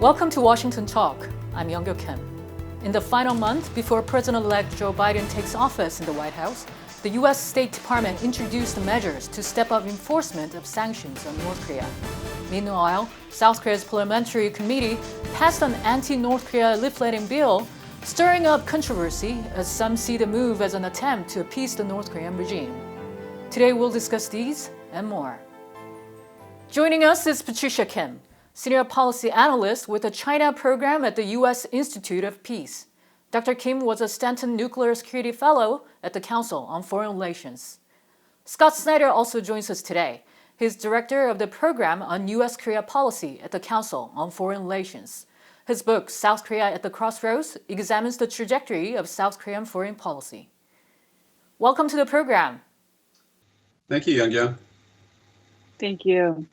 Welcome to Washington Talk. I'm Young-Kyo Kim. In the final month before President-elect Joe Biden takes office in the White House, the U.S. State Department introduced measures to step up enforcement of sanctions on North Korea. Meanwhile, South Korea's parliamentary committee passed an anti-North Korea leafleting bill, stirring up controversy as some see the move as an attempt to appease the North Korean regime. Today we'll discuss these and more. Joining us is Patricia Kim, Senior Policy Analyst with the China Program at the U.S. Institute of Peace. Dr. Kim was a Stanton Nuclear Security Fellow at the Council on Foreign Relations. Scott Snyder also joins us today. He's Director of the Program on U.S.-Korea Policy at the Council on Foreign Relations. His book, South Korea at the Crossroads, examines the trajectory of South Korean foreign policy. Welcome to the program. Thank you, Young-Kyo. Thank you.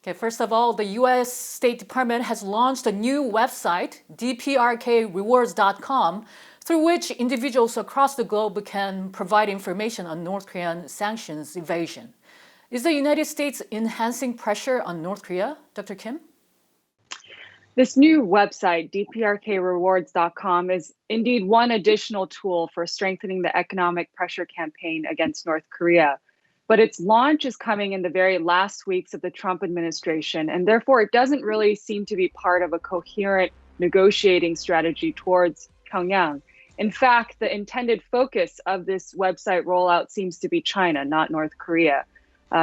Okay, first of all, the U.S. State Department has launched a new website, dprkrewards.com, through which individuals across the globe can provide information on North Korean sanctions evasion. Is the United States enhancing pressure on North Korea, Dr. Kim? This new website, dprkrewards.com, is indeed one additional tool for strengthening the economic pressure campaign against North Korea. But its launch is coming in the very last weeks of the Trump administration, and therefore it doesn't really seem to be part of a coherent negotiating strategy towards Pyongyang. In fact, the intended focus of this website rollout seems to be China, not North Korea.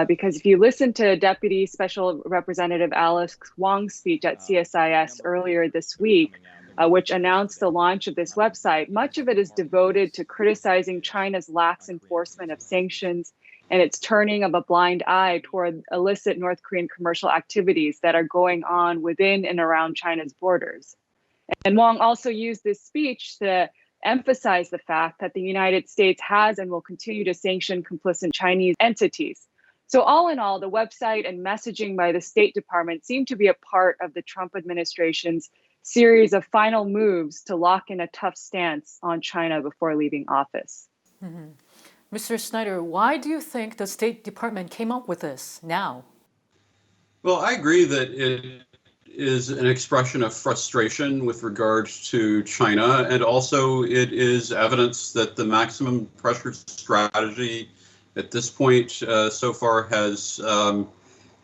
Because if you listen to Deputy Special Representative Alex Wong's speech at CSIS earlier this week, which announced the launch of this website, much of it is devoted to criticizing China's lax enforcement of sanctions and its turning of a blind eye toward illicit North Korean commercial activities that are going on within and around China's borders. And Wong also used this speech to emphasize the fact that the United States has and will continue to sanction complicit Chinese entities. So all in all, the website and messaging by the State Department seem to be a part of the Trump administration's series of final moves to lock in a tough stance on China before leaving office. Mm-hmm. Mr. Snyder, why do you think the State Department came up with this now? Well, I agree that it is an expression of frustration with regard to China, and also it is evidence that the maximum pressure strategy at this point so far has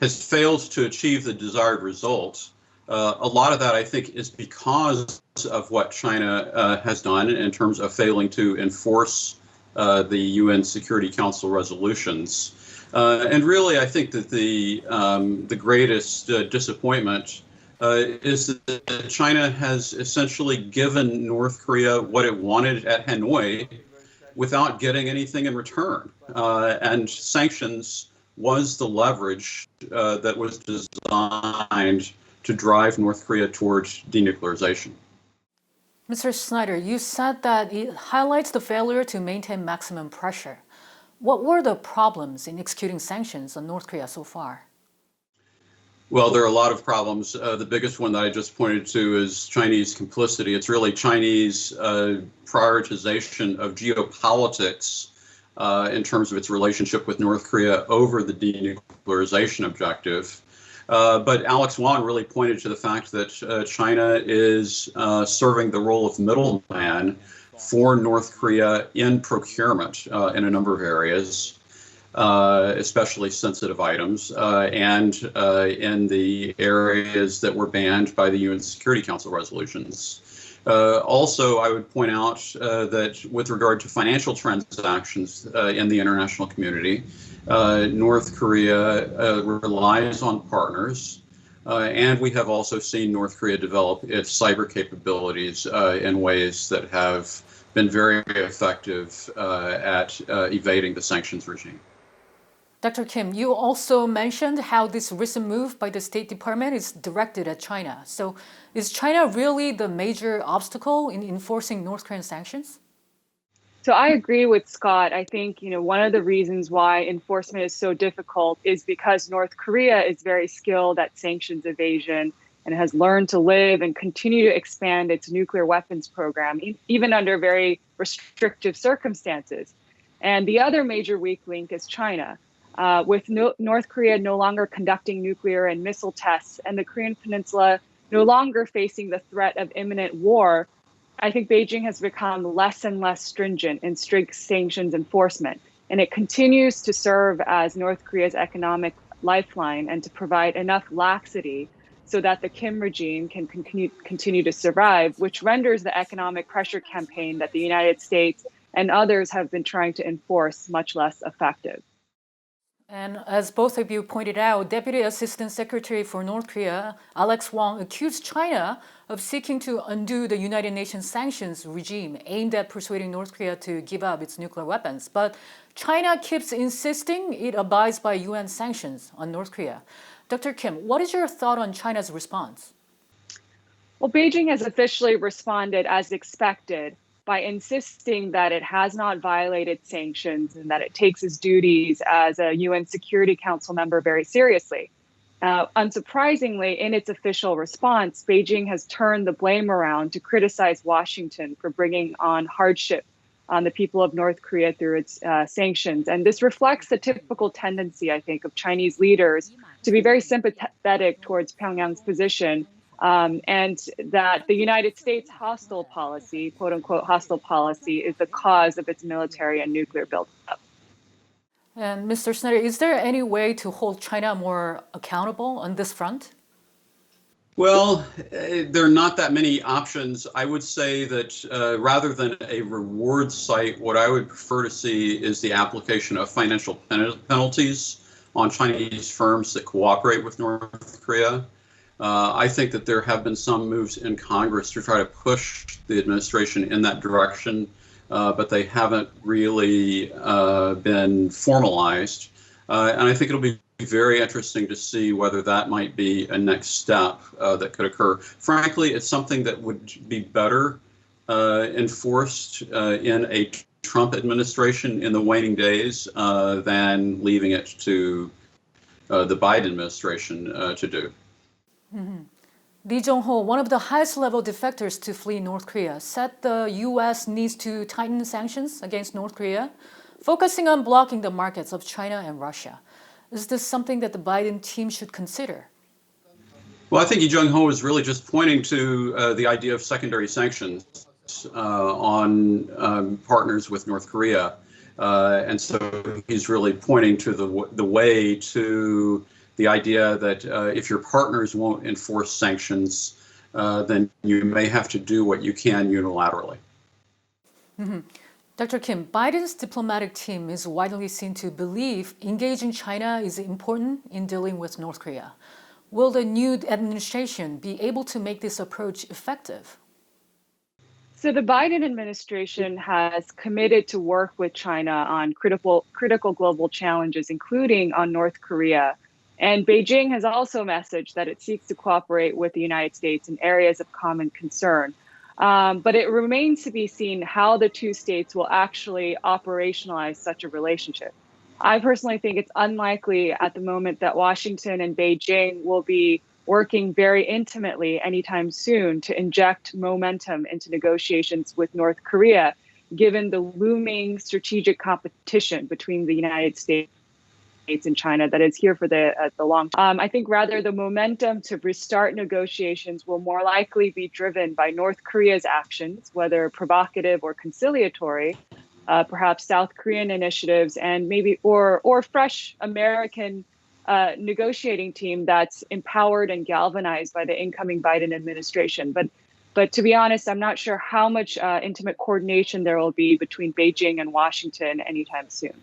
failed to achieve the desired result. A lot of that, I think, is because of what China has done in terms of failing to enforce the UN Security Council resolutions. And really, I think that the greatest disappointment is that China has essentially given North Korea what it wanted at Hanoi without getting anything in return. And sanctions was the leverage that was designed to drive North Korea towards denuclearization. Mr. Snyder, you said that it highlights the failure to maintain maximum pressure. What were the problems in executing sanctions on North Korea so far? Well, there are a lot of problems. The biggest one that I just pointed to is Chinese complicity. It's really Chinese prioritization of geopolitics in terms of its relationship with North Korea over the denuclearization objective. But Alex Wong really pointed to the fact that China is serving the role of middleman for North Korea in procurement in a number of areas, especially sensitive items, and in the areas that were banned by the UN Security Council resolutions. Also, I would point out that with regard to financial transactions in the international community, North Korea relies on partners, and we have also seen North Korea develop its cyber capabilities in ways that have been very effective at evading the sanctions regime. Dr. Kim, you also mentioned how this recent move by the State Department is directed at China. So is China really the major obstacle in enforcing North Korean sanctions? So I agree with Scott. I think, one of the reasons why enforcement is so difficult is because North Korea is very skilled at sanctions evasion and has learned to live and continue to expand its nuclear weapons program, even under very restrictive circumstances. And the other major weak link is China. With North Korea no longer conducting nuclear and missile tests and the Korean Peninsula no longer facing the threat of imminent war, I think Beijing has become less and less stringent in strict sanctions enforcement. And it continues to serve as North Korea's economic lifeline and to provide enough laxity so that the Kim regime can continue to survive, which renders the economic pressure campaign that the United States and others have been trying to enforce much less effective. And as both of you pointed out, Deputy Assistant Secretary for North Korea, Alex Wong, accused China of seeking to undo the United Nations sanctions regime aimed at persuading North Korea to give up its nuclear weapons. But China keeps insisting it abides by UN sanctions on North Korea. Dr. Kim, what is your thought on China's response? Well, Beijing has officially responded as expected by insisting that it has not violated sanctions and that it takes its duties as a UN Security Council member very seriously. Unsurprisingly, in its official response, Beijing has turned the blame around to criticize Washington for bringing on hardship on the people of North Korea through its sanctions. And this reflects the typical tendency, I think, of Chinese leaders to be very sympathetic towards Pyongyang's position, and that the United States hostile policy, quote unquote hostile policy, is the cause of its military and nuclear buildup. And Mr. Snyder, is there any way to hold China more accountable on this front? Well, there are not that many options. I would say that rather than a reward site, what I would prefer to see is the application of financial penalties on Chinese firms that cooperate with North Korea. I think that there have been some moves in Congress to try to push the administration in that direction, but they haven't really been formalized. And I think it'll be very interesting to see whether that might be a next step that could occur. Frankly, it's something that would be better enforced in a Trump administration in the waning days than leaving it to the Biden administration to do. Mm-hmm. Lee Jong-ho, one of the highest level defectors to flee North Korea, said the U.S. needs to tighten sanctions against North Korea, focusing on blocking the markets of China and Russia. Is this something that the Biden team should consider? Well, I think Lee Jong-ho is really just pointing to the idea of secondary sanctions on partners with North Korea. And so he's really pointing to the way to the idea that if your partners won't enforce sanctions, then you may have to do what you can unilaterally. Mm-hmm. Dr. Kim, Biden's diplomatic team is widely seen to believe engaging China is important in dealing with North Korea. Will the new administration be able to make this approach effective? So the Biden administration has committed to work with China on critical global challenges, including on North Korea. And Beijing has also messaged that it seeks to cooperate with the United States in areas of common concern. But it remains to be seen how the two states will actually operationalize such a relationship. I personally think it's unlikely at the moment that Washington and Beijing will be working very intimately anytime soon to inject momentum into negotiations with North Korea, given the looming strategic competition between the United States and China that is here for the long term. I think rather the momentum to restart negotiations will more likely be driven by North Korea's actions, whether provocative or conciliatory, perhaps South Korean initiatives, and maybe or fresh American negotiating team that's empowered and galvanized by the incoming Biden administration. But to be honest, I'm not sure how much intimate coordination there will be between Beijing and Washington anytime soon.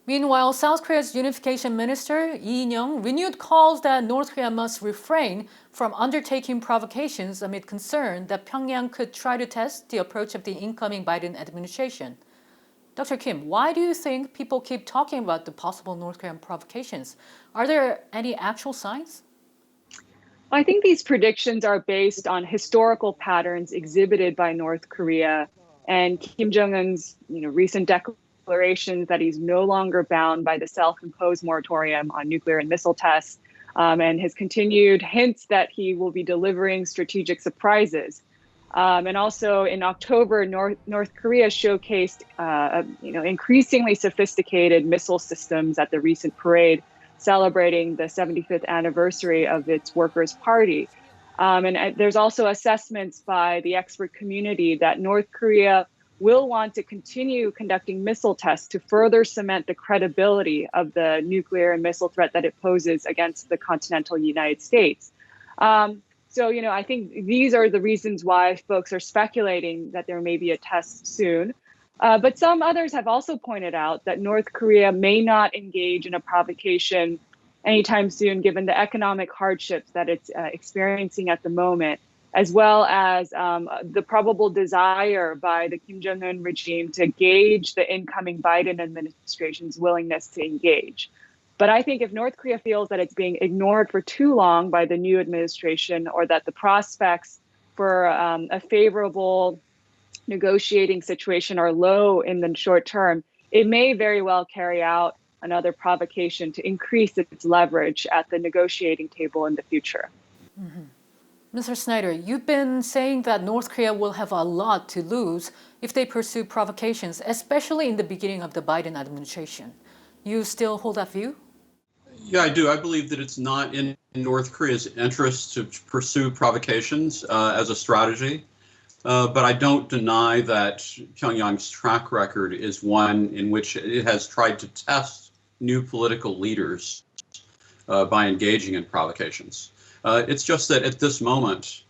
Meanwhile, South Korea's unification minister, Lee In-young, renewed calls that North Korea must refrain from undertaking provocations amid concern that Pyongyang could try to test the approach of the incoming Biden administration. Dr. Kim, why do you think people keep talking about the possible North Korean provocations? Are there any actual signs? I think these predictions are based on historical patterns exhibited by North Korea and Kim Jong-un's recent declarations that he's no longer bound by the self-imposed moratorium on nuclear and missile tests, and his continued hints that he will be delivering strategic surprises. And also in October, North Korea showcased increasingly sophisticated missile systems at the recent parade celebrating the 75th anniversary of its Workers' Party. There's also assessments by the expert community that North Korea will want to continue conducting missile tests to further cement the credibility of the nuclear and missile threat that it poses against the continental United States. I think these are the reasons why folks are speculating that there may be a test soon. But some others have also pointed out that North Korea may not engage in a provocation anytime soon, given the economic hardships that it's experiencing at the moment, as well as the probable desire by the Kim Jong-un regime to gauge the incoming Biden administration's willingness to engage. But I think if North Korea feels that it's being ignored for too long by the new administration, or that the prospects for a favorable negotiating situation are low in the short term, it may very well carry out another provocation to increase its leverage at the negotiating table in the future. Mr. Snyder, you've been saying that North Korea will have a lot to lose if they pursue provocations, especially in the beginning of the Biden administration. You still hold that view? Yeah, I do. I believe that it's not in North Korea's interest to pursue provocations as a strategy. But I don't deny that Pyongyang's track record is one in which it has tried to test new political leaders by engaging in provocations. It's just that at this moment,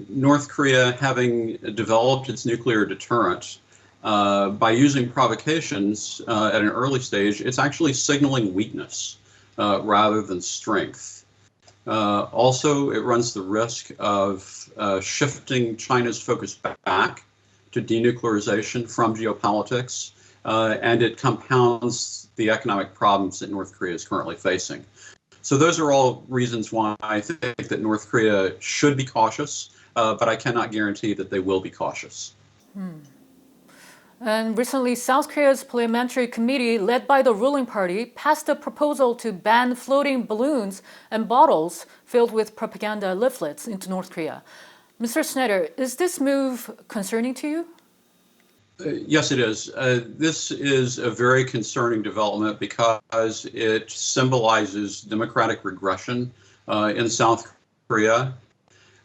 North Korea, having developed its nuclear deterrent, by using provocations at an early stage, it's actually signaling weakness rather than strength. Also, it runs the risk of shifting China's focus back to denuclearization from geopolitics, and it compounds the economic problems that North Korea is currently facing. So those are all reasons why I think that North Korea should be cautious, but I cannot guarantee that they will be cautious. And recently, South Korea's parliamentary committee, led by the ruling party, passed a proposal to ban floating balloons and bottles filled with propaganda leaflets into North Korea. Mr. Snyder, is this move concerning to you? Yes, it is. This is a very concerning development because it symbolizes democratic regression in South Korea.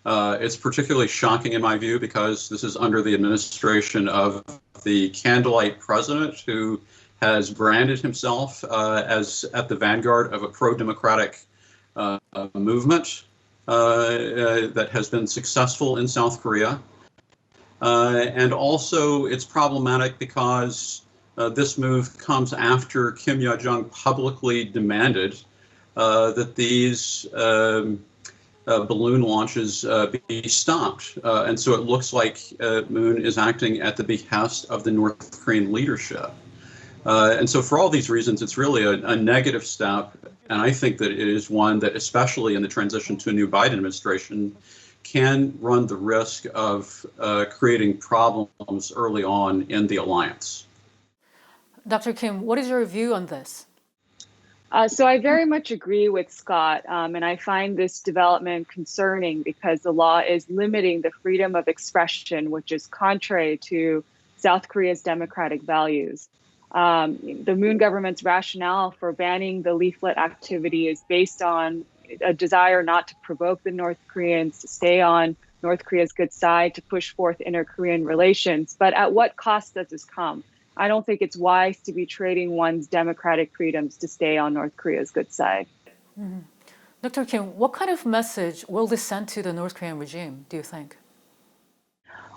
It's particularly shocking in my view because this is under the administration of the candlelight president who has branded himself as at the vanguard of a pro-democratic movement that has been successful in South Korea. And also it's problematic because this move comes after Kim Yo-jong publicly demanded that these balloon launches be stopped. And so it looks like Moon is acting at the behest of the North Korean leadership. And so for all these reasons, it's really a negative step. And I think that it is one that, especially in the transition to a new Biden administration, can run the risk of creating problems early on in the alliance. Dr. Kim, what is your view on this? So I very much agree with Scott, and I find this development concerning because the law is limiting the freedom of expression, which is contrary to South Korea's democratic values. The Moon government's rationale for banning the leaflet activity is based on a desire not to provoke the North Koreans, to stay on North Korea's good side, to push forth inter-Korean relations. But at what cost does this come? I don't think it's wise to be trading one's democratic freedoms to stay on North Korea's good side. Mm-hmm. Dr. Kim, what kind of message will this send to the North Korean regime, do you think?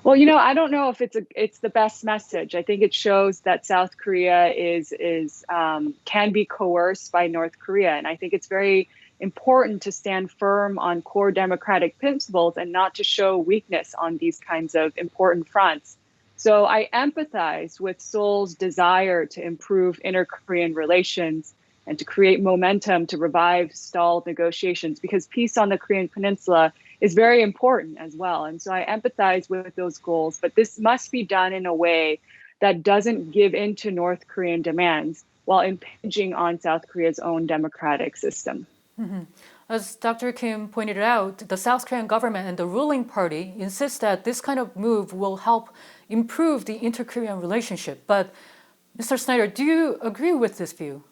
Well, I don't know if it's the best message. I think it shows that South Korea can be coerced by North Korea, and I think it's very important to stand firm on core democratic principles and not to show weakness on these kinds of important fronts. So I empathize with Seoul's desire to improve inter-Korean relations and to create momentum to revive stalled negotiations, because peace on the Korean Peninsula is very important as well. And so I empathize with those goals, but this must be done in a way that doesn't give in to North Korean demands while impinging on South Korea's own democratic system. Mm-hmm. As Dr. Kim pointed out, the South Korean government and the ruling party insist that this kind of move will help improve the inter-Korean relationship. But Mr. Snyder, do you agree with this view?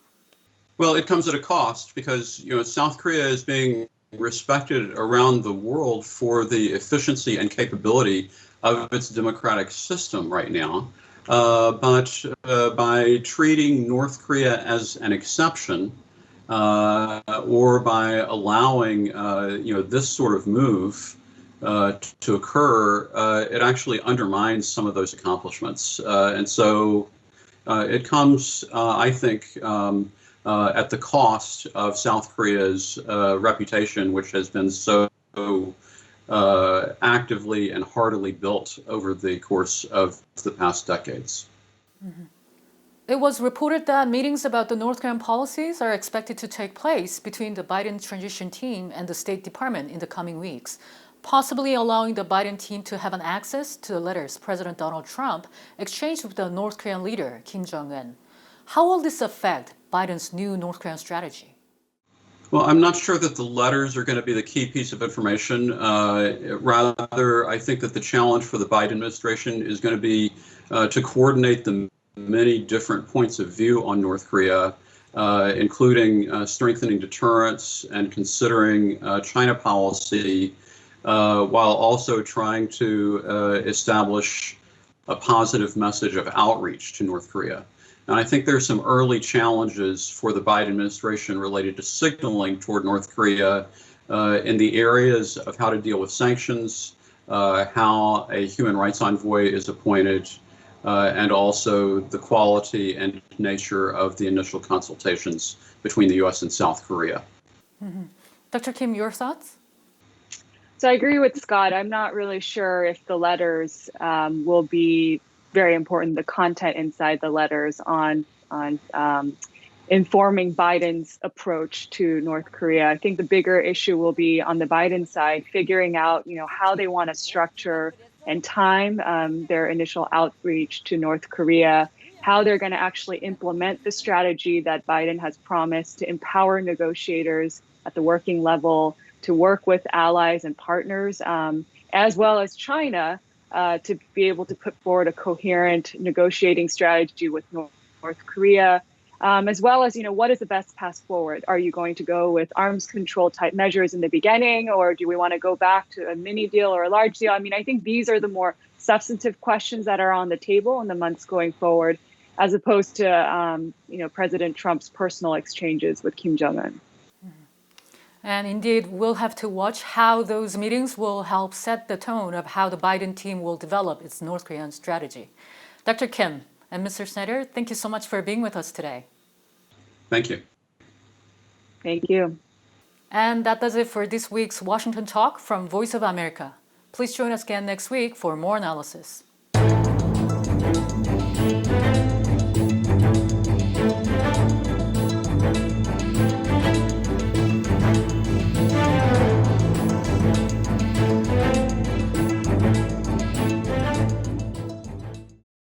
Well, it comes at a cost because South Korea is being respected around the world for the efficiency and capability of its democratic system right now. But by treating North Korea as an exception, or by allowing this sort of move to occur, it actually undermines some of those accomplishments. And so it comes, I think, at the cost of South Korea's reputation, which has been so actively and heartily built over the course of the past decades. Mm-hmm. It was reported that meetings about the North Korean policies are expected to take place between the Biden transition team and the State Department in the coming weeks, possibly allowing the Biden team to have an access to the letters President Donald Trump exchanged with the North Korean leader, Kim Jong-un. How will this affect Biden's new North Korean strategy? Well, I'm not sure that the letters are going to be the key piece of information. Rather, I think that the challenge for the Biden administration is going to be to coordinate the many different points of view on North Korea, including strengthening deterrence and considering China policy, while also trying to establish a positive message of outreach to North Korea. And I think there's some early challenges for the Biden administration related to signaling toward North Korea in the areas of how to deal with sanctions, how a human rights envoy is appointed, and also the quality and nature of the initial consultations between the U.S. and South Korea. Mm-hmm. Dr. Kim, your thoughts? So I agree with Scott. I'm not really sure if the letters will be very important, the content inside the letters on informing Biden's approach to North Korea. I think the bigger issue will be on the Biden side, figuring out, how they want to structure and time their initial outreach to North Korea, how they're going to actually implement the strategy that Biden has promised to empower negotiators at the working level, to work with allies and partners, as well as China, to be able to put forward a coherent negotiating strategy with North Korea, as well as, what is the best path forward? Are you going to go with arms control type measures in the beginning, or do we want to go back to a mini deal or a large deal? I think these are the more substantive questions that are on the table in the months going forward, as opposed to, President Trump's personal exchanges with Kim Jong-un. And indeed, we'll have to watch how those meetings will help set the tone of how the Biden team will develop its North Korean strategy. Dr. Kim and Mr. Snyder, thank you so much for being with us today. Thank you. Thank you. And that does it for this week's Washington Talk from Voice of America. Please join us again next week for more analysis.